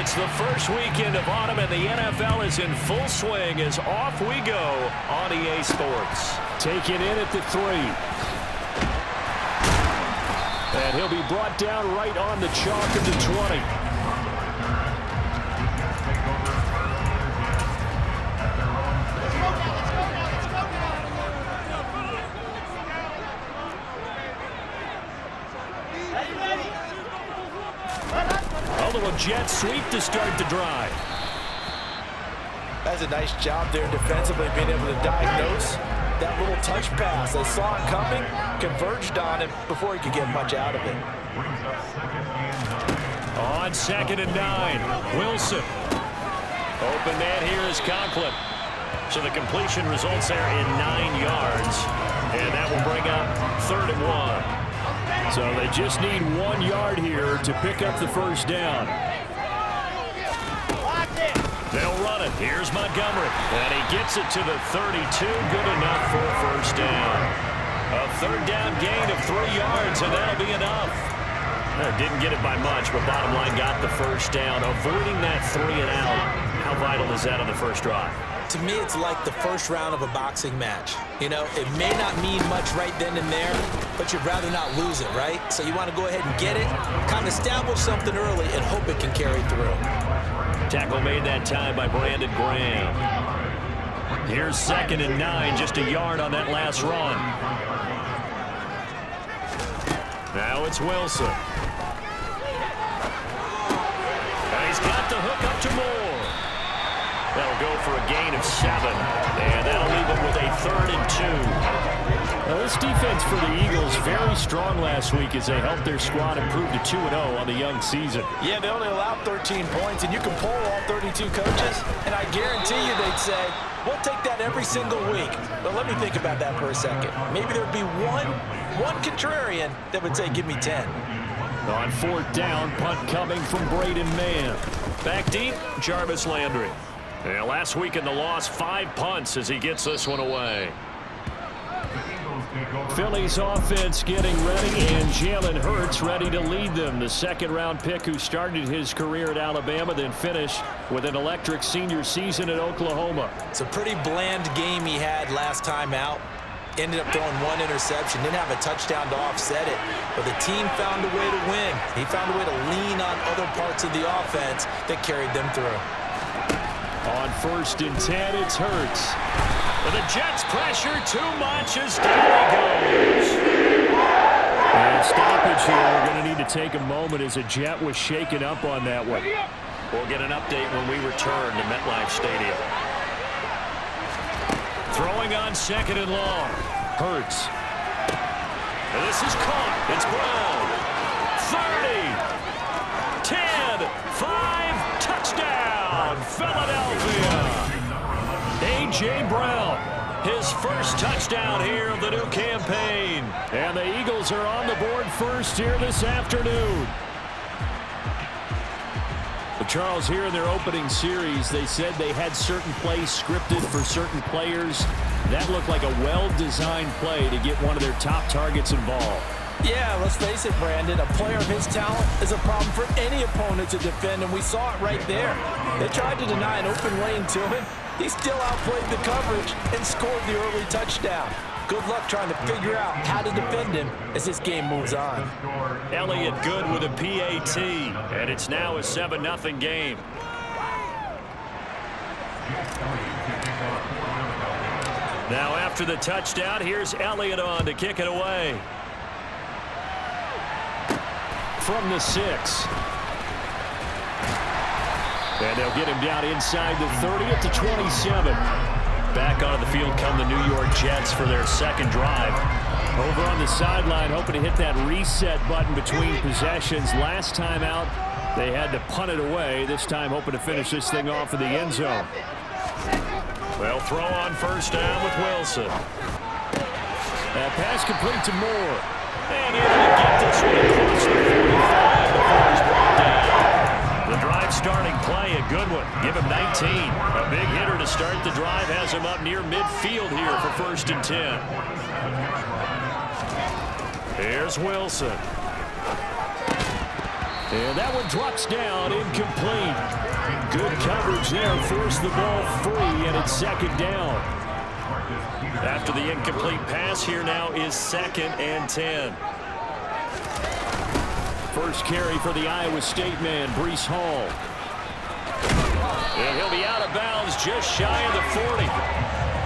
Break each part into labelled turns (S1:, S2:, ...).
S1: It's the first weekend of autumn, and the NFL is in full swing as off we go on EA Sports.
S2: Taken in at the 3. And he'll be brought down right on the chalk of the 20. A little jet sweep to start the drive.
S3: That's a nice job there defensively, being able to diagnose that little touch pass. They saw it coming, converged on him before he could get much out of it.
S2: On 2nd and 9, Wilson.
S1: Open man here is Conklin. So the completion results there in 9 yards. And that will bring up 3rd and 1.
S2: So they just need 1 yard here to pick up the first down.
S1: They'll run it. Here's Montgomery. And he gets it to the 32. Good enough for a first down. A 3rd down gain of 3 yards, and that'll be enough. Didn't get it by much, but bottom line got the first down. Avoiding that 3 and out. How vital is that on the first drive?
S3: To me, it's like the first round of a boxing match. You know, it may not mean much right then and there, but you'd rather not lose it, right? So you want to go ahead and get it, kind of establish something early, and hope it can carry through.
S1: Tackle made that time by Brandon Graham. Here's 2nd and 9, just a yard on that last run. Now it's Wilson. And he's got the hook up to Moore. That'll go for a gain of 7, and that'll leave it with a 3rd and 2.
S2: Now this defense for the Eagles very strong last week as they helped their squad improve to 2-0 on the young season.
S3: Yeah, they only allowed 13 points, and you can poll all 32 coaches, and I guarantee you they'd say, we'll take that every single week. But let me think about that for a second. Maybe there'd be one contrarian that would say, give me 10.
S2: On 4th down, punt coming from Braden Mann.
S1: Back deep, Jarvis Landry. Yeah, last week in the loss, 5 punts as he gets this one away.
S2: Philly's offense getting ready, and Jalen Hurts ready to lead them. The 2nd-round pick who started his career at Alabama, then finished with an electric senior season at Oklahoma.
S3: It's a pretty bland game he had last time out. Ended up throwing 1 interception, didn't have a touchdown to offset it, but the team found a way to win. He found a way to lean on other parts of the offense that carried them through.
S2: On 1st and 10, it's Hurts.
S1: But the Jets pressure too much as down he goes.
S2: And stoppage here. We're going to need to take a moment as a Jet was shaken up on that one.
S1: We'll get an update when we return to MetLife Stadium. Throwing on 2nd and long.
S2: Hurts.
S1: And this is caught. It's Brown. 30. 10. 5. Touchdown. Philadelphia. A.J. Brown, his first touchdown here of the new campaign.
S2: And the Eagles are on the board first here this afternoon. But Charles, here in their opening series, they said they had certain plays scripted for certain players. That looked like a well-designed play to get one of their top targets involved.
S3: Yeah, let's face it, Brandon. A player of his talent is a problem for any opponent to defend, and we saw it right there. They tried to deny an open lane to him. He still outplayed the coverage and scored the early touchdown. Good luck trying to figure out how to defend him as this game moves on.
S1: Elliott good with a PAT, and it's now a 7-0 game. Now after the touchdown, here's Elliott on to kick it away.
S2: From the 6. And they'll get him down inside the 30 at the 27.
S1: Back onto the field come the New York Jets for their 2nd drive.
S2: Over on the sideline, hoping to hit that reset button between possessions. Last time out, they had to punt it away. This time hoping to finish this thing off in the end zone.
S1: They'll throw on 1st down with Wilson.
S2: That pass complete to Moore.
S1: And able to get this one across the 45 before he's brought down. The drive starting play, a good one. Give him 19. A big hitter to start the drive has him up near midfield here for 1st and 10. Here's Wilson.
S2: And that one drops down, incomplete. Good coverage there, forced the ball free, and it's second down.
S1: After the incomplete pass, here now is 2nd and 10.
S2: First carry for the Iowa State man, Breece Hall.
S1: And he'll be out of bounds just shy of the 40.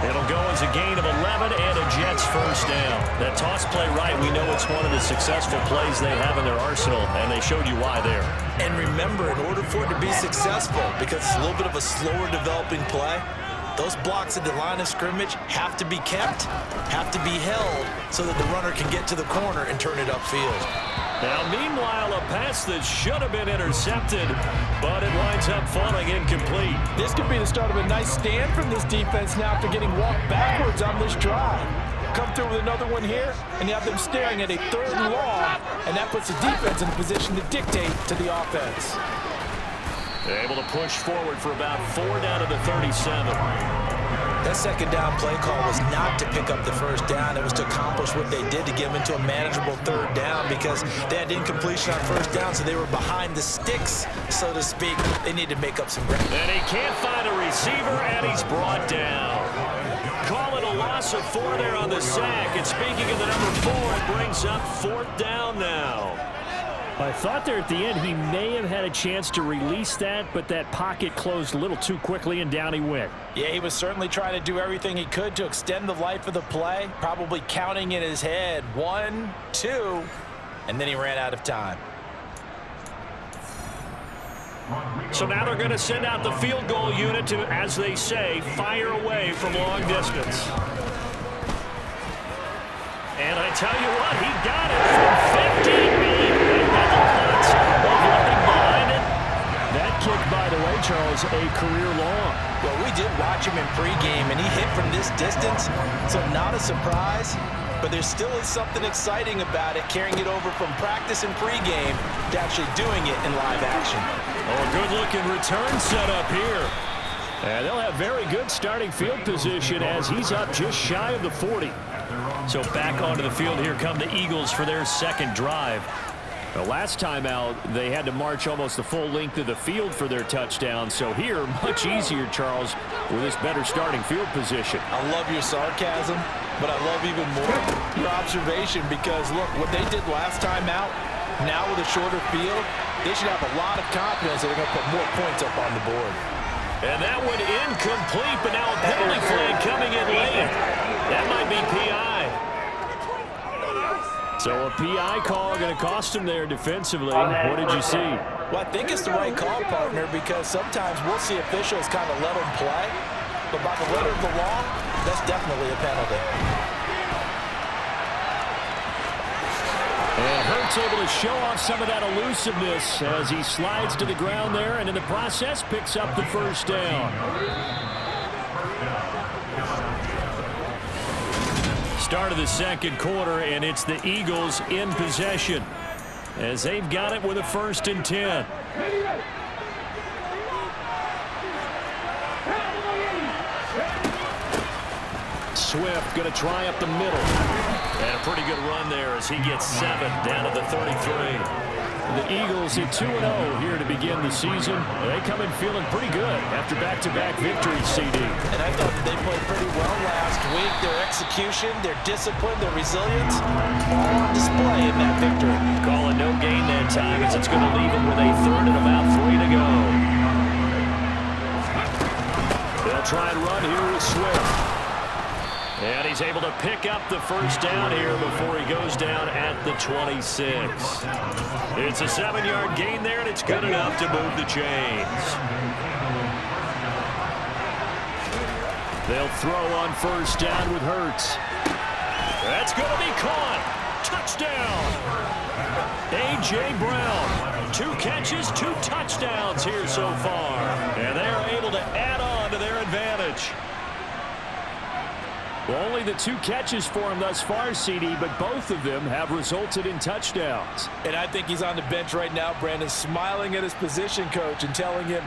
S1: It'll go as a gain of 11 and a Jets first down. That toss play right, we know it's one of the successful plays they have in their arsenal, and they showed you why there.
S3: And remember, in order for it to be successful, because it's a little bit of a slower developing play, those blocks at the line of scrimmage have to be kept, have to be held, so that the runner can get to the corner and turn it upfield.
S1: Now, meanwhile, a pass that should have been intercepted, but it winds up falling incomplete.
S3: This could be the start of a nice stand from this defense now after getting walked backwards on this drive. Come through with another one here, and you have them staring at a 3rd and long, and that puts the defense in a position to dictate to the offense.
S1: They're able to push forward for about 4 down to the 37.
S3: That second down play call was not to pick up the first down. It was to accomplish what they did to get them into a manageable 3rd down because they had incompletion on first down, so they were behind the sticks, so to speak. They need to make up some ground.
S1: And he can't find a receiver, and he's brought down. Call it a loss of 4 there on the sack. And speaking of the number 4, it brings up 4th down now.
S2: I thought there at the end he may have had a chance to release that, but that pocket closed a little too quickly, and down he went.
S3: Yeah, he was certainly trying to do everything he could to extend the life of the play, probably counting in his head 1, 2, and then he ran out of time.
S1: So now they're going to send out the field goal unit to, as they say, fire away from long distance. And I tell you what, he got it from 15 feet.
S2: That kick, by the way, Charles, a career long.
S3: Well, we did watch him in pregame, and he hit from this distance, so not a surprise. But there still is something exciting about it, carrying it over from practice and pregame to actually doing it in live action.
S1: Oh, a good-looking return set up here.
S2: And they'll have very good starting field position as he's up just shy of the 40.
S1: So back onto the field here come the Eagles for their second drive.
S2: The last time out, they had to march almost the full length of the field for their touchdown. So here, much easier, Charles, with this better starting field position.
S3: I love your sarcasm, but I love even more your observation because, look, what they did last time out, now with a shorter field, they should have a lot of confidence that they're going to put more points up on the board.
S1: And that one incomplete, but now a penalty flag coming in late. That might be PI.
S2: So a PI call going to cost him there defensively. What did you see?
S3: Well, I think it's the right call, partner, because sometimes we'll see officials kind of let them play. But by the letter of the law, that's definitely a penalty.
S2: And Hurts able to show off some of that elusiveness as he slides to the ground there, and in the process picks up the first down.
S1: Start of the second quarter, and it's the Eagles in possession as they've got it with a 1st and 10.
S2: Swift going to try up the middle.
S1: And a pretty good run there as he gets 7 down to the 33.
S2: The Eagles at 2-0 here to begin the season. They come in feeling pretty good after back-to-back victories, CD.
S3: And I thought that they played pretty well last week. Their execution, their discipline, their resilience, all on display in that victory.
S1: Call it no gain that time as it's going to leave them with a 3rd and about 3 to go.
S2: They'll try and run here with Swift.
S1: And he's able to pick up the first down here before he goes down at the 26. It's a 7-yard gain there, and it's good enough to move the chains.
S2: They'll throw on first down with Hurts.
S1: That's going to be caught. Touchdown. A.J. Brown. 2 catches, 2 touchdowns here so far. And they are able to add on to their advantage.
S2: Well, only the 2 catches for him thus far, CD, but both of them have resulted in touchdowns.
S3: And I think he's on the bench right now, Brandon, smiling at his position coach and telling him,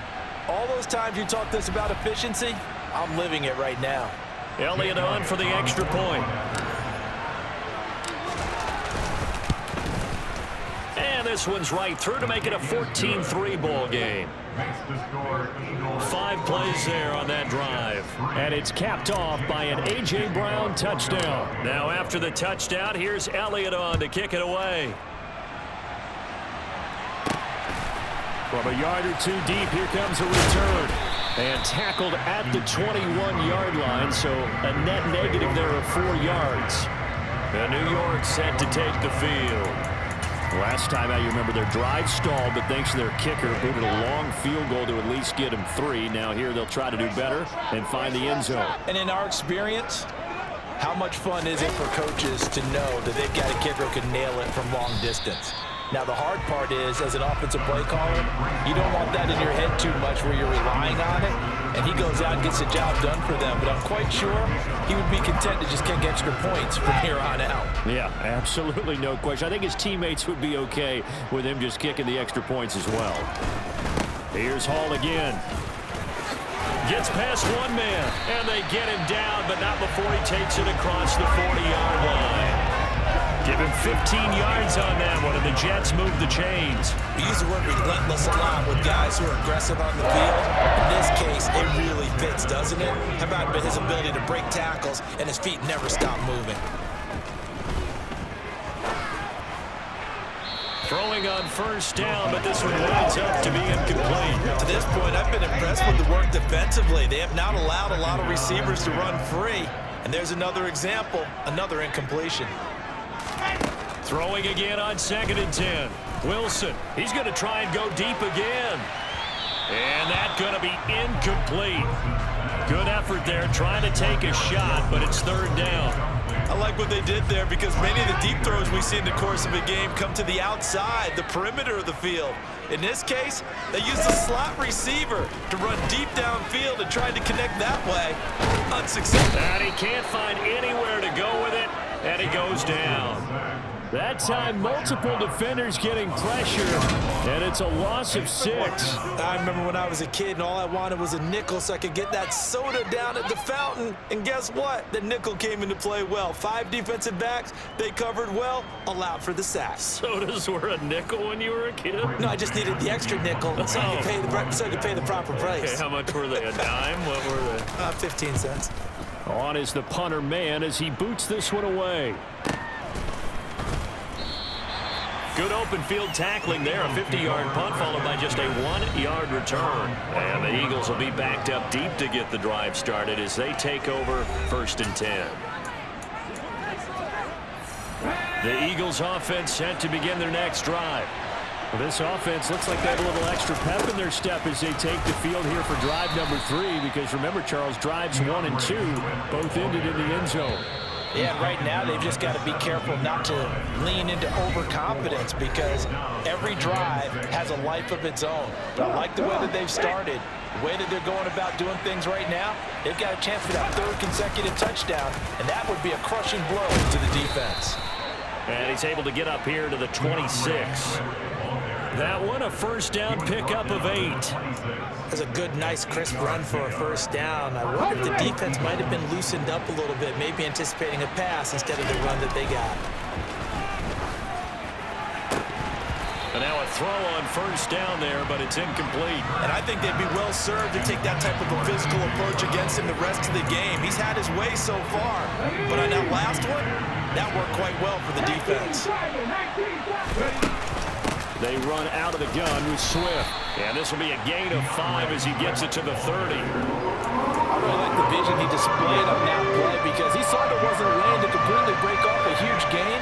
S3: all those times you talked to us about efficiency, I'm living it right now.
S1: Elliott on for the extra point. And this this one's right through to make it a 14-3 ball game. 5 plays there on that drive.
S2: And it's capped off by an A.J. Brown touchdown.
S1: Now after the touchdown, here's Elliott on to kick it away.
S2: From a yard or two deep, here comes a return. And tackled at the 21-yard line, so a net negative there of 4 yards.
S1: And New York set to take the field.
S2: Last time out, you remember their drive stalled, but thanks to their kicker, booted a long field goal to at least get them 3. Now here they'll try to do better and find the end zone.
S3: And in our experience, how much fun is it for coaches to know that they've got a kicker who can nail it from long distance? Now, the hard part is, as an offensive play caller, you don't want that in your head too much where you're relying on it, and he goes out and gets the job done for them. But I'm quite sure he would be content to just kick extra points from here on out.
S2: Yeah, absolutely no question. I think his teammates would be okay with him just kicking the extra points as well. Here's Hall again.
S1: Gets past one man, and they get him down, but not before he takes it across the 40-yard line. Give him 15 yards on that one, and the Jets move the chains.
S3: We use the word relentless a lot with guys who are aggressive on the field. In this case, it really fits, doesn't it? How about his ability to break tackles and his feet never stop moving?
S1: Throwing on first down, but this one winds up to be incomplete.
S3: To this point, I've been impressed with the work defensively. They have not allowed a lot of receivers to run free. And there's another example, another incompletion.
S1: Throwing again on 2nd and 10. Wilson, he's going to try and go deep again. And that's going to be incomplete. Good effort there trying to take a shot, but it's 3rd down.
S3: I like what they did there because many of the deep throws we see in the course of a game come to the outside, the perimeter of the field. In this case, they used a slot receiver to run deep downfield and tried to connect that way. Unsuccessful.
S1: And he can't find anywhere to go with it, and he goes down.
S2: That time, multiple defenders getting pressure, and it's a loss of 6.
S3: I remember when I was a kid and all I wanted was a nickel so I could get that soda down at the fountain. And guess what? The nickel came into play well. 5 defensive backs, they covered well, allowed for the sack.
S1: Sodas were a nickel when you were a kid?
S3: No, I just needed the extra nickel so I could pay the proper price.
S1: Okay, how much were they? A dime? What were they?
S3: 15 cents.
S2: On is the punter man as he boots this one away.
S1: Good open field tackling there. A 50-yard punt followed by just a 1-yard return. And the Eagles will be backed up deep to get the drive started as they take over 1st and 10. The Eagles offense set to begin their next drive.
S2: Well, this offense looks like they have a little extra pep in their step as they take the field here for drive number 3 because remember, Charles, drives 1 and 2 both ended in the end zone.
S3: Yeah, right now they've just got to be careful not to lean into overconfidence because every drive has a life of its own. But I like the way that they've started, the way that they're going about doing things right now. They've got a chance for that 3rd consecutive touchdown, and that would be a crushing blow to the defense.
S1: And he's able to get up here to the 26. That one, a first down pickup of 8.
S3: That's a good, nice, crisp run for a first down. I wonder if the defense might have been loosened up a little bit, maybe anticipating a pass instead of the run that they got.
S1: And now a throw on first down there, but it's incomplete.
S3: And I think they'd be well served to take that type of a physical approach against him the rest of the game. He's had his way so far, but on that last one, that worked quite well for the defense.
S2: They run out of the gun with Swift.
S1: And this will be a gain of 5 as he gets it to the 30.
S3: I really like the vision he displayed on that play because he saw there wasn't a lane to completely break off a huge gain.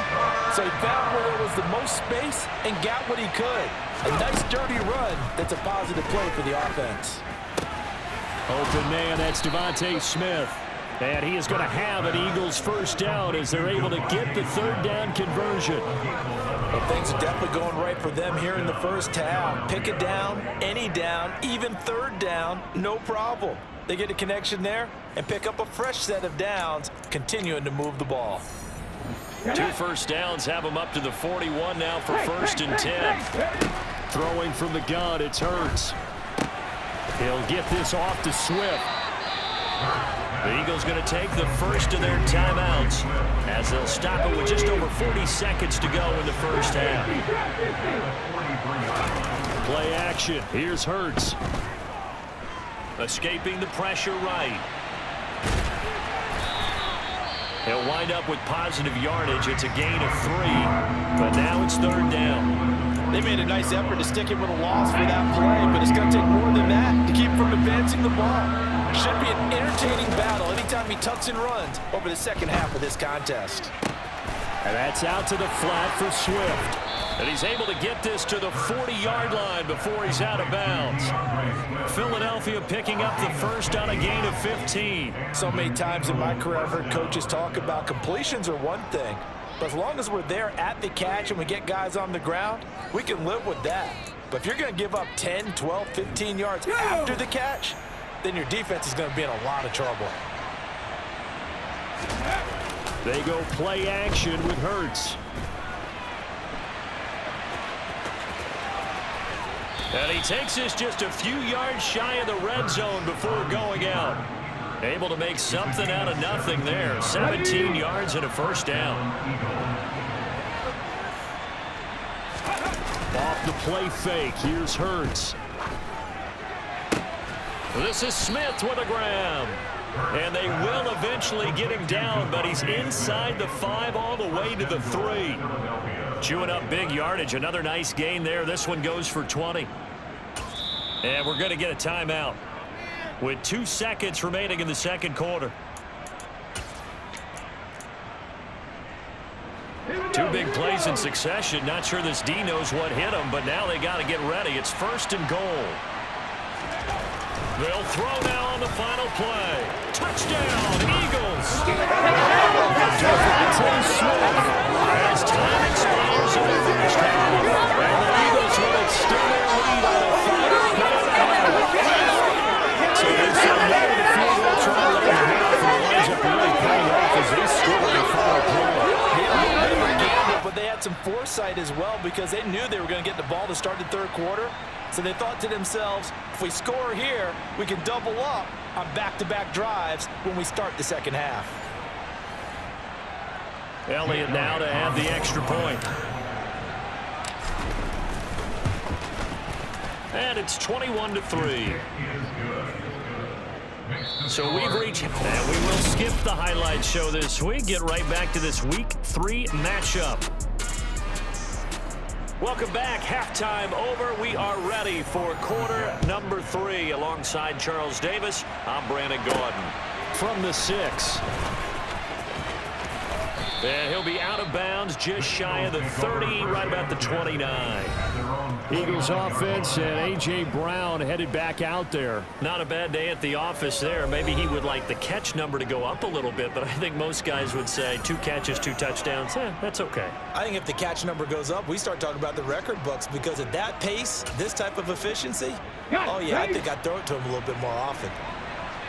S3: So he found where there was the most space and got what he could. A nice, dirty run that's a positive play for the offense.
S2: Open man, that's Devontae Smith. And he is going to have an Eagles first down as they're able to get the 3rd down conversion.
S3: Well, things are definitely going right for them here in the first half. Pick it down, any down, even 3rd down, no problem. They get a connection there and pick up a fresh set of downs, continuing to move the ball.
S1: 2 first downs have them up to the 41 now for 1st and 10.
S2: Throwing from the gun, it's Hurts. He'll get this off to Swift. The Eagles going to take the first of their timeouts as they'll stop it with just over 40 seconds to go in the first half. Play action. Here's Hurts. Escaping the pressure right. He'll wind up with positive yardage. It's a gain of 3, but now it's third down.
S3: They made a nice effort to stick him with a loss for that play, but it's going to take more than that to keep him from advancing the ball. Should be an entertaining battle anytime he tucks and runs over the second half of this contest.
S2: And that's out to the flat for Swift. And he's able to get this to the 40-yard line before he's out of bounds. Philadelphia picking up the first on a gain of 15.
S3: So many times in my career I've heard coaches talk about completions are one thing, but as long as we're there at the catch and we get guys on the ground, we can live with that. But if you're going to give up 10, 12, 15 yards after the catch, then your defense is going to be in a lot of trouble.
S2: They go play action with Hurts. And he takes this just a few yards shy of the red zone before going out. Able to make something out of nothing there. 17 yards and a first down. Off the play fake. Here's Hurts. This is Smith with a grab. And they will eventually get him down, but he's inside the 5 all the way to the 3. Chewing up big yardage. Another nice gain there. This one goes for 20. And we're going to get a timeout with 2 seconds remaining in the second quarter. 2 big plays in succession. Not sure this D knows what hit him, but now they got to get ready. It's first and goal. They'll throw now on the final play. Touchdown, Eagles. As time expires in the first half, and the Eagles will extend their lead on a 5-point run. So they send that to the field goal try to let them half, and it winds up really paying off as they score the final play.
S3: They were gambled, but they had some foresight as well because they knew they were going to get the ball to start the third quarter. So they thought to themselves, if we score here, we can double up on back-to-back drives when we start the second half.
S2: Elliott now to have the extra point. And it's 21-3. So we've reached, and we will skip the highlight show this week. Get right back to this Week 3 matchup. Welcome back. Halftime over. We are ready for quarter number 3. Alongside Charles Davis, I'm Brandon Gordon. From the 6. And he'll be out of bounds just shy of the 30, right about the 29. Eagles offense and A.J. Brown headed back out there. Not a bad day at the office there. Maybe he would like the catch number to go up a little bit, but I think most guys would say 2 catches, 2 touchdowns. That's okay.
S3: I think if the catch number goes up, we start talking about the record books because at that pace, this type of efficiency, oh yeah, I think I'd throw it to him a little bit more often.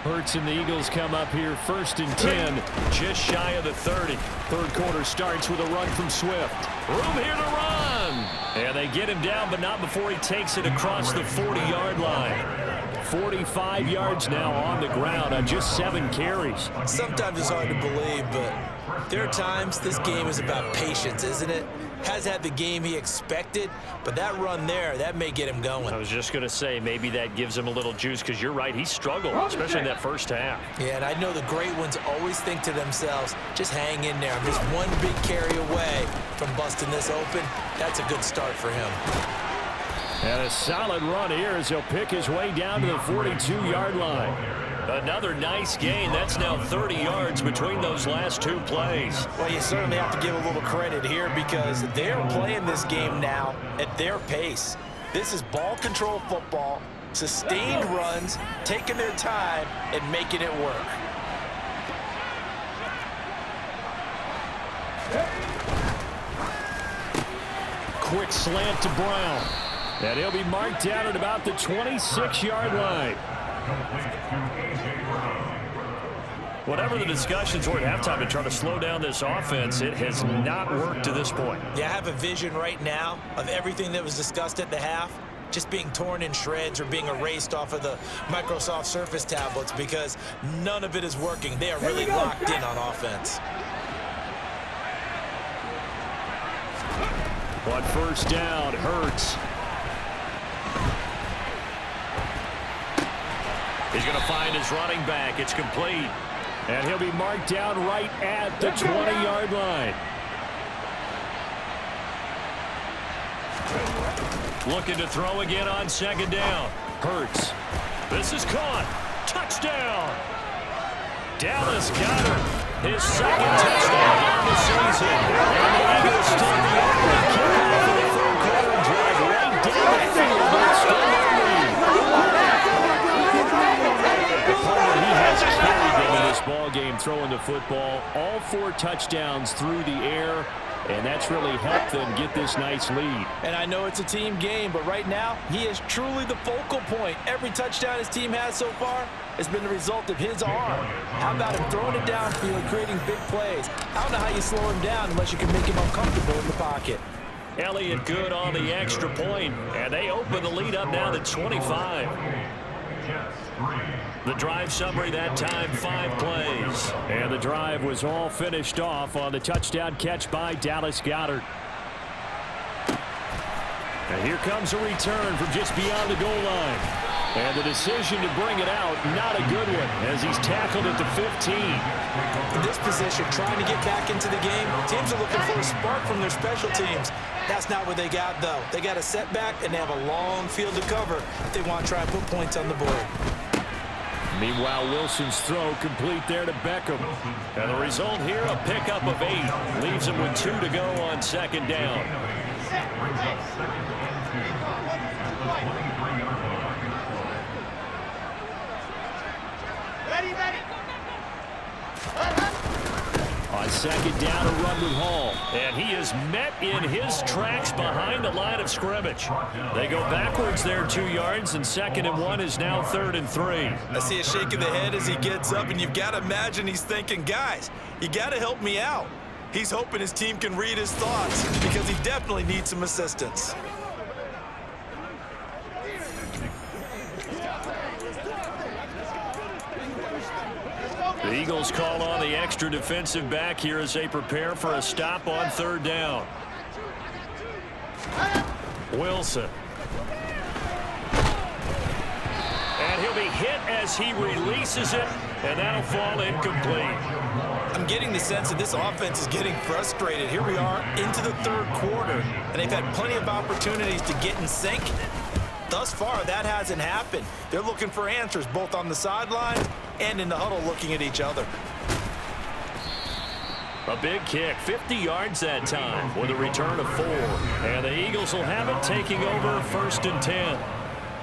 S2: Hurts and the Eagles come up here first and 10, just shy of the 30. Third quarter starts with a run from Swift. Room here to run. And they get him down, but not before he takes it across the 40-yard line. 45 yards now on the ground on just 7 carries.
S3: Sometimes it's hard to believe, but there are times this game is about patience, isn't it? Has had the game he expected, but that run there, that may get him going.
S2: I was just going to say, maybe that gives him a little juice, because you're right, he struggled, especially in that first half.
S3: Yeah, and I know the great ones always think to themselves, just hang in there. I'm just one big carry away from busting this open. That's a good start for him.
S2: And a solid run here as he'll pick his way down to the 42-yard line. Another nice gain. That's now 30 yards between those last 2 plays.
S3: Well, you certainly have to give a little credit here because they're playing this game now at their pace. This is ball control football, sustained runs, taking their time, and making it work.
S2: Quick slant to Brown. And he'll be marked down at about the 26-yard line. Whatever the discussions were at halftime to try to slow down this offense, it has not worked to this point.
S3: Yeah, I have a vision right now of everything that was discussed at the half. just being torn in shreds or being erased off of the Microsoft Surface tablets because none of it is working. They are really locked in on offense.
S2: On first down, Hurts. He's going to find his running back. It's complete. And he'll be marked down right at the 20-yard line. Looking to throw again on second down. Hurts. This is caught. Touchdown. Dallas Goedert. His second touchdown of the season. And the Eagles start the opening kickoff of the third quarter and drive right down the field. But still in the lead. He has carried them in this ball game throwing the football. All 4 touchdowns through the air. And that's really helped them get this nice lead.
S3: And I know it's a team game, but right now, he is truly the focal point. Every touchdown his team has so far has been the result of his arm. How about him throwing it downfield, creating big plays? I don't know how you slow him down unless you can make him uncomfortable in the pocket.
S2: Elliott good on the extra point, and they open the lead up now to 25. The drive summary that time, 5 plays. And the drive was all finished off on the touchdown catch by Dallas Goedert. And here comes a return from just beyond the goal line. And the decision to bring it out, not a good one, as he's tackled at the 15.
S3: In this position, trying to get back into the game, teams are looking for a spark from their special teams. That's not what they got, though. They got a setback, and they have a long field to cover if they want to try and put points on the board.
S2: Meanwhile, Wilson's throw complete there to Beckham. And the result here, a pickup of 8. Leaves him with 2 to go on second down. On second down, a run with Hall. And he is met in his tracks behind the line of scrimmage. They go backwards there 2 yards, and 2nd and 1 is now 3rd and 3.
S3: I see a shake of the head as he gets up, and you've got to imagine he's thinking, guys, you got to help me out. He's hoping his team can read his thoughts because he definitely needs some assistance.
S2: The Eagles call on the extra defensive back here as they prepare for a stop on 3rd down. Wilson. And he'll be hit as he releases it, and that'll fall incomplete.
S3: I'm getting the sense that this offense is getting frustrated. Here we are into the 3rd quarter, and they've had plenty of opportunities to get in sync. Thus far, that hasn't happened. They're looking for answers both on the sideline and in the huddle looking at each other.
S2: A big kick, 50 yards that time with a return of 4. And the Eagles will have it taking over 1st and 10.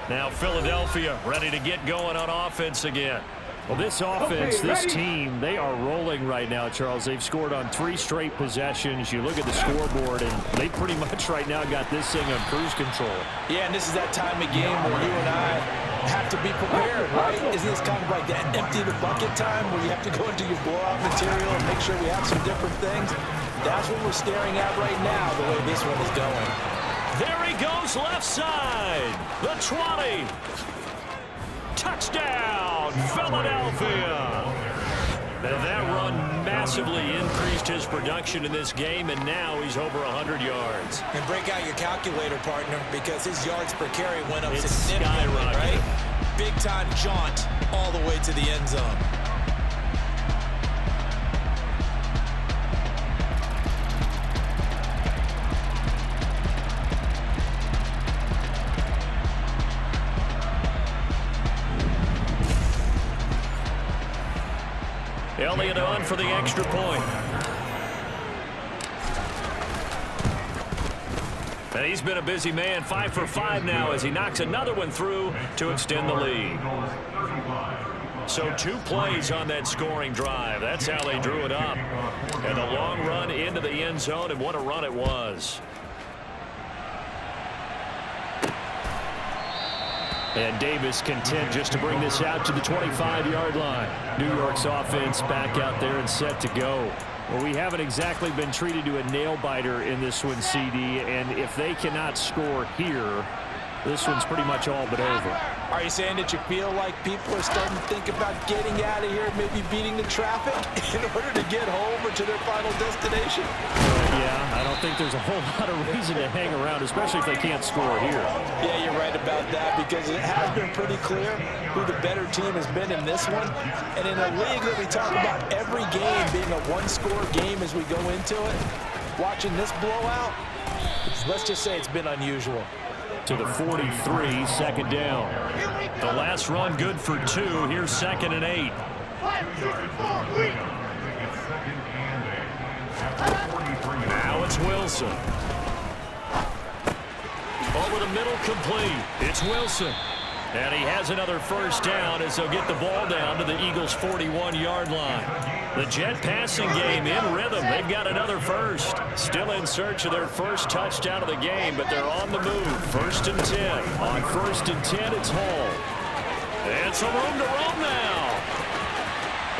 S2: Now Philadelphia ready to get going on offense again. Well, this offense, this team, they are rolling right now, Charles. They've scored on 3 straight possessions. You look at the scoreboard, and they pretty much right now got this thing on cruise control.
S3: Yeah, and this is that time of game where you and I have to be prepared, right? Isn't this kind of like that empty the bucket time where you have to go into your blowout material and make sure we have some different things? That's what we're staring at right now, the way this one is going.
S2: There he goes left side. The 20. Touchdown, Philadelphia. And that run massively increased his production in this game, and now he's over 100 yards.
S3: And break out your calculator, partner, because his yards per carry went up
S2: It's
S3: significantly,
S2: skyrocketed.
S3: right? Big-time jaunt all the way to the end zone.
S2: Elliott on for the extra point. And he's been a busy man, 5 for 5 now as he knocks another one through to extend the lead. So 2 plays on that scoring drive. That's how they drew it up. And a long run into the end zone, and what a run it was. And Davis content just to bring this out to the 25-yard line. New York's offense back out there and set to go. Well, we haven't exactly been treated to a nail-biter in this one, CD, and if they cannot score here, this one's pretty much all but over.
S3: Are you saying that you feel like people are starting to think about getting out of here, maybe beating the traffic in order to get home or to their final destination?
S2: Yeah, I don't think there's a whole lot of reason to hang around, especially if they can't score here.
S3: Yeah, you're right about that, because it has been pretty clear who the better team has been in this one. And in a league that we talk about every game being a one-score game as we go into it, watching this blowout, let's just say it's been unusual.
S2: To the 43, second down. The last run good for 2. Here's 2nd and 8. Now it's Wilson. Over the middle, complete. It's Wilson. And he has another first down as they'll get the ball down to the Eagles' 41-yard line. The Jet passing game in rhythm. They've got another first. Still in search of their first touchdown of the game, but they're on the move. 1st and 10. On 1st and 10, it's Hall. And some room to roam now.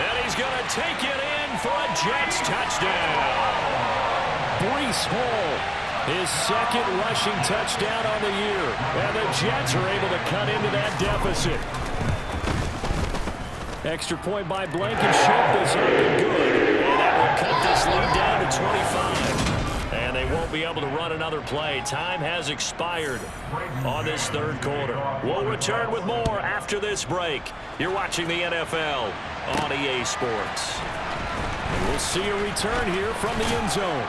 S2: And he's going to take it in for a Jets touchdown. Breece Hall. His 2nd rushing touchdown on the year. And the Jets are able to cut into that deficit. Extra point by Blankenship is up and good. And that will cut this lead down to 25. And they won't be able to run another play. Time has expired on this 3rd quarter. We'll return with more after this break. You're watching the NFL on EA Sports. And we'll see a return here from the end zone.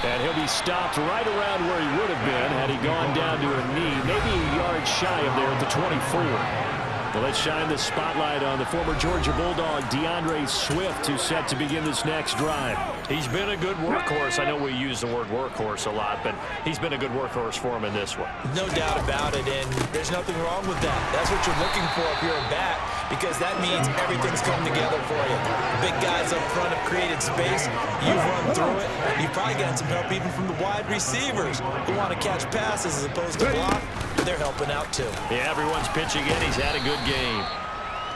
S2: And he'll be stopped right around where he would have been had he gone down to a knee, maybe a yard shy of there at the 24. Well, let's shine the spotlight on the former Georgia Bulldog, DeAndre Swift, who's set to begin this next drive.
S1: He's been a good workhorse. I know we use the word workhorse a lot, but he's been a good workhorse for him in this one.
S3: No doubt about it, and there's nothing wrong with that. That's what you're looking for if you're a back, because that means everything's coming together for you. Big guys up front have created space. You've run through it. You've probably gotten some help even from the wide receivers who want to catch passes as opposed to block. They're helping out too.
S1: Yeah, everyone's pitching in. He's had a good game.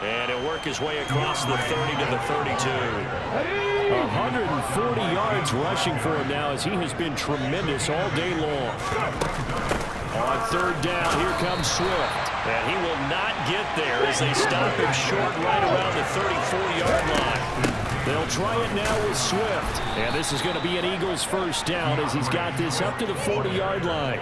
S1: And he'll work his way across the 30 to the 32.
S2: 140 yards rushing for him now as he has been tremendous all day long. On 3rd down, here comes Swift.
S1: And he will not get there as they stop him short right around the 34-yard line.
S2: They'll try it now with Swift. And this is going to be an Eagles first down as he's got this up to the 40-yard line.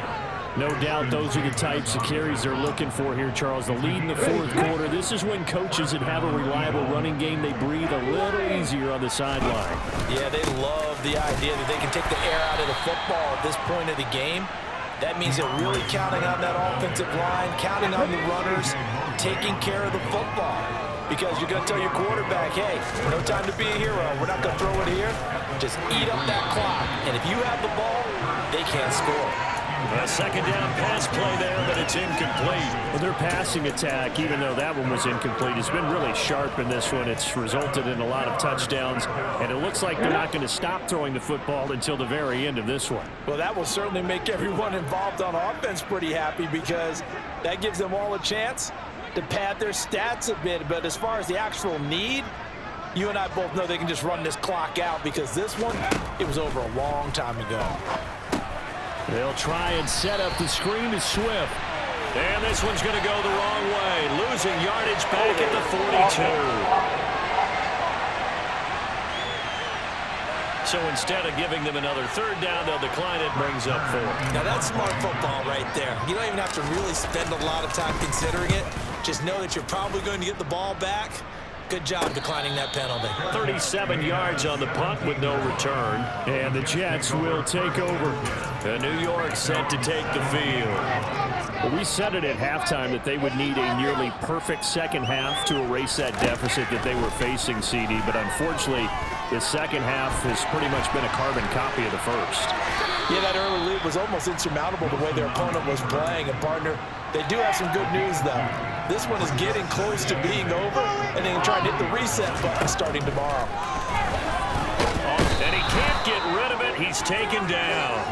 S2: No doubt those are the types of carries they're looking for here, Charles. The lead in the 4th quarter. This is when coaches that have a reliable running game, they breathe a little easier on the sideline.
S3: Yeah, they love the idea that they can take the air out of the football at this point of the game. That means they're really counting on that offensive line, counting on the runners, taking care of the football. Because you're going to tell your quarterback, hey, no time to be a hero. We're not going to throw it here. Just eat up that clock. And if you have the ball, they can't score.
S1: A 2nd down pass play there, but it's incomplete.
S2: Well, their passing attack, even though that one was incomplete, has been really sharp in this one. It's resulted in a lot of touchdowns, and it looks like they're not going to stop throwing the football until the very end of this one.
S3: Well, that will certainly make everyone involved on offense pretty happy, because that gives them all a chance to pad their stats a bit. But as far as the actual need, you and I both know they can just run this clock out, because this one, it was over a long time ago.
S2: They'll try and set up the screen to Swift.
S1: And this one's going to go the wrong way. Losing yardage back at the 42. So instead of giving them another 3rd down, they'll decline it, brings up 4.
S3: Now that's smart football right there. You don't even have to really spend a lot of time considering it. Just know that you're probably going to get the ball back. Good job declining that penalty.
S1: 37 yards on the punt with no return.
S2: And the Jets will take over.
S1: And New York set to take the field.
S2: Well, we said it at halftime that they would need a nearly perfect second half to erase that deficit that they were facing, CD. But unfortunately, the second half has pretty much been a carbon copy of the first.
S3: Yeah, that early lead was almost insurmountable the way their opponent was playing. And, partner, they do have some good news, though. This one is getting close to being over, and they can try and hit the reset button starting tomorrow.
S1: And he can't get rid of it. He's taken down.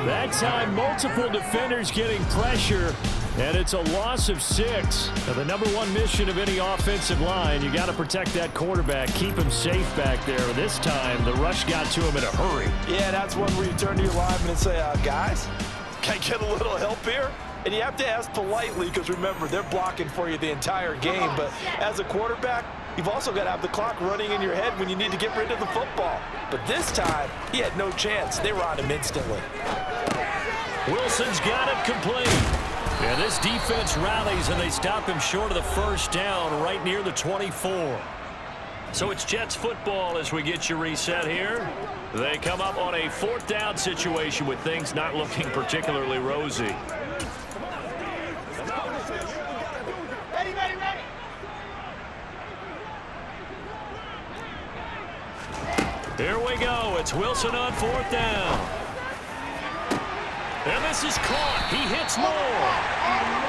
S2: That time, multiple defenders getting pressure, and it's a loss of 6. Now, the #1 mission of any offensive line, you got to protect that quarterback, keep him safe back there. This time, the rush got to him in a hurry.
S3: Yeah, that's one where you turn to your lineman and say, guys, can I get a little help here? And you have to ask politely because, remember, they're blocking for you the entire game. But as a quarterback, you've also got to have the clock running in your head when you need to get rid of the football. But this time, he had no chance. They were on him instantly.
S2: Wilson's got it complete. And this defense rallies, and they stop him short of the first down right near the 24. So it's Jets football as we get you reset here. They come up on a 4th down situation with things not looking particularly rosy. Here we go. It's Wilson on 4th down. And this is caught. He hits Moore.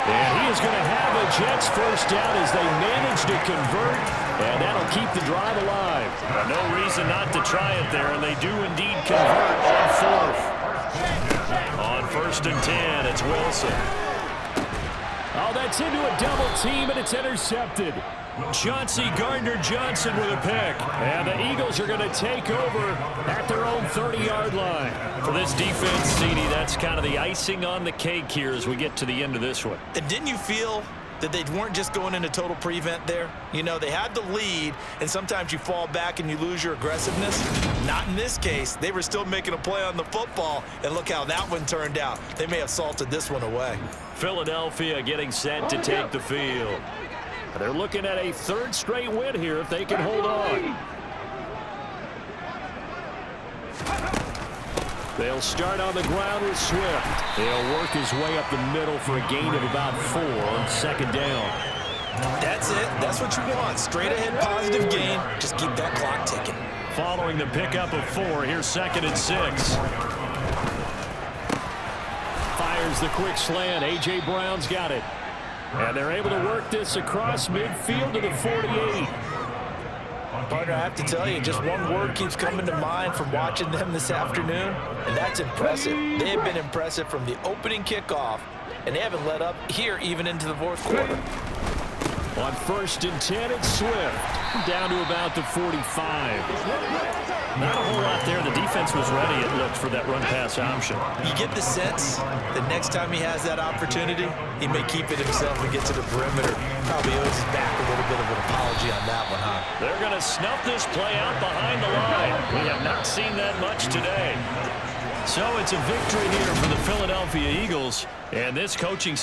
S2: And he is going to have a Jets first down as they manage to convert. And that'll keep the drive alive. No reason not to try it there. And they do indeed convert on 4th. On 1st and 10, it's Wilson. Oh, that's into a double team, and it's intercepted. Chauncey Gardner-Johnson with a pick. And the Eagles are going to take over at their own 30-yard line. For this defense, CD, that's kind of the icing on the cake here as we get to the end of this one.
S3: And didn't you feel that they weren't just going into total prevent there? You know, they had the lead, and sometimes you fall back and you lose your aggressiveness. Not in this case. They were still making a play on the football, and look how that one turned out. They may have salted this one away.
S2: Philadelphia getting set to take the field. They're looking at a 3rd straight win here if they can hold on. They'll start on the ground with Swift. They'll work his way up the middle for a gain of about 4 on 2nd down.
S3: That's it. That's what you want. Straight ahead positive gain. Just keep that clock ticking.
S2: Following the pickup of 4, here's 2nd and 6. Fires the quick slant. A.J. Brown's got it. And they're able to work this across midfield to the 48.
S3: Partner, I have to tell you, just one word keeps coming to mind from watching them this afternoon, and that's impressive. They have been impressive from the opening kickoff, and they haven't let up here even into the 4th quarter.
S2: On 1st and 10, it's Swift. Down to about the 45. Not a whole lot there. The defense was ready, it looked, for that run-pass option.
S3: You get the sense that next time he has that opportunity, he may keep it himself and get to the perimeter. Probably owes his back a little bit of an apology on that one, huh?
S2: They're going to snuff this play out behind the line. We have not seen that much today. So it's a victory here for the Philadelphia Eagles, and this coaching